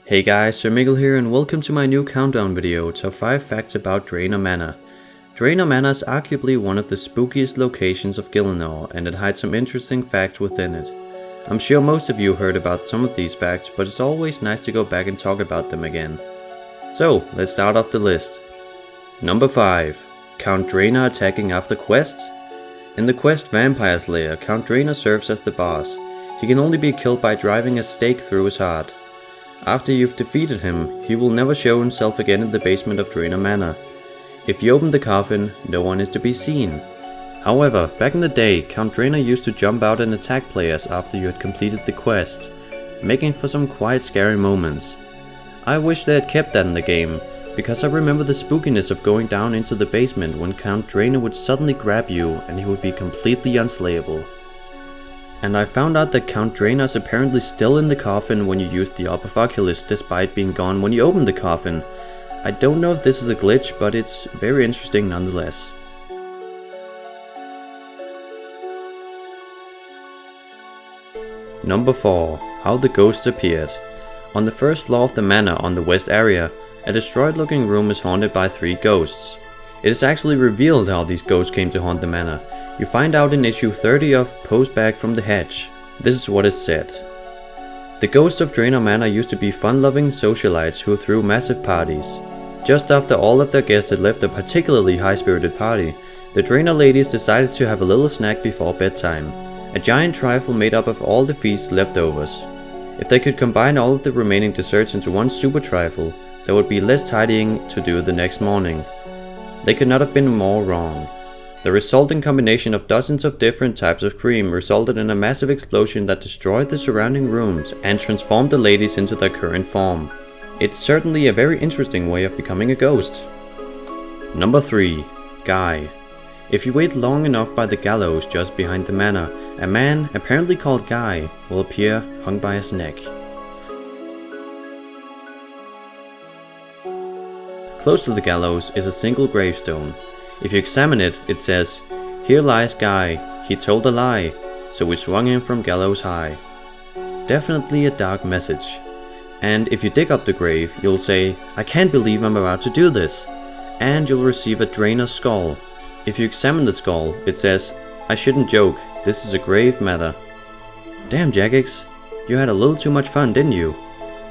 Hey guys, TheSirMikkel here and welcome to my new countdown video, top 5 facts about Draynor Manor. Draynor Manor is arguably one of the spookiest locations of Gielinor and it hides some interesting facts within it. I'm sure most of you heard about some of these facts, but it's always nice to go back and talk about them again. So, let's start off the list. Number 5. Count Draynor attacking after quests. In the quest Vampire Slayer, Count Draynor serves as the boss. He can only be killed by driving a stake through his heart. After you've defeated him, he will never show himself again in the basement of Draynor Manor. If you open the coffin, no one is to be seen. However, back in the day, Count Draynor used to jump out and attack players after you had completed the quest, making for some quite scary moments. I wish they had kept that in the game, because I remember the spookiness of going down into the basement when Count Draynor would suddenly grab you and he would be completely unslayable. And I found out that Count Draynor is apparently still in the coffin when you use the Orb of Oculus, despite being gone when you open the coffin. I don't know if this is a glitch, but it's very interesting nonetheless. Number 4. How the ghosts appeared. On the first floor of the manor on the west area, a destroyed looking room is haunted by 3 ghosts. It is actually revealed how these ghosts came to haunt the manor. You find out in issue 30 of Post Back from the Hedge. This is what is said. The ghosts of Draynor Manor used to be fun-loving socialites who threw massive parties. Just after all of their guests had left a particularly high-spirited party, the Draynor ladies decided to have a little snack before bedtime. A giant trifle made up of all the feast's leftovers. If they could combine all of the remaining desserts into one super trifle, there would be less tidying to do the next morning. They could not have been more wrong. The resulting combination of dozens of different types of cream resulted in a massive explosion that destroyed the surrounding rooms and transformed the ladies into their current form. It's certainly a very interesting way of becoming a ghost. Number 3. Guy. If you wait long enough by the gallows just behind the manor, a man, apparently called Guy, will appear hung by his neck. Close to the gallows is a single gravestone. If you examine it, it says, "Here lies Guy, he told a lie, so we swung him from gallows high." Definitely a dark message. And if you dig up the grave, you'll say, "I can't believe I'm about to do this." And you'll receive a Draynor skull. If you examine the skull, it says, "I shouldn't joke, this is a grave matter." Damn Jagex, you had a little too much fun, didn't you?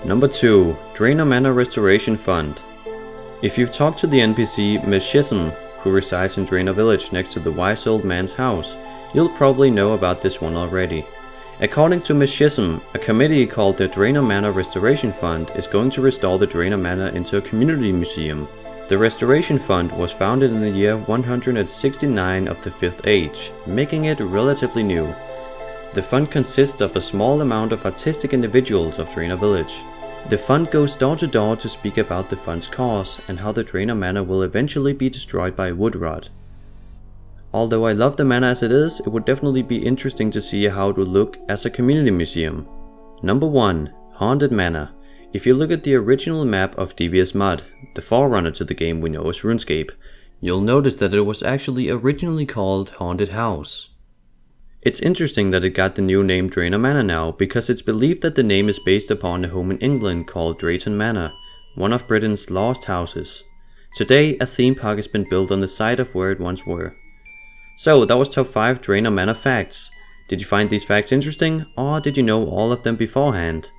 Number 2. Draynor Manor Restoration Fund. If you've talked to the NPC Mishism, who resides in Draynor Village next to the wise old man's house, you'll probably know about this one already. According to Mishism, a committee called the Draynor Manor Restoration Fund is going to restore the Draynor Manor into a community museum. The Restoration Fund was founded in the year 169 of the 5th Age, making it relatively new. The fund consists of a small amount of artistic individuals of Draynor Village. The fund goes door to door to speak about the fund's cause and how the Draynor Manor will eventually be destroyed by wood rot. Although I love the manor as it is, it would definitely be interesting to see how it would look as a community museum. Number 1. Haunted Manor. If you look at the original map of Devious Mud, the forerunner to the game we know as RuneScape, you'll notice that it was actually originally called Haunted House. It's interesting that it got the new name Draynor Manor now, because it's believed that the name is based upon a home in England called Drayton Manor, one of Britain's lost houses. Today, a theme park has been built on the site of where it once were. So, that was top 5 Draynor Manor facts. Did you find these facts interesting, or did you know all of them beforehand?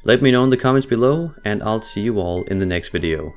Let me know in the comments below, and I'll see you all in the next video.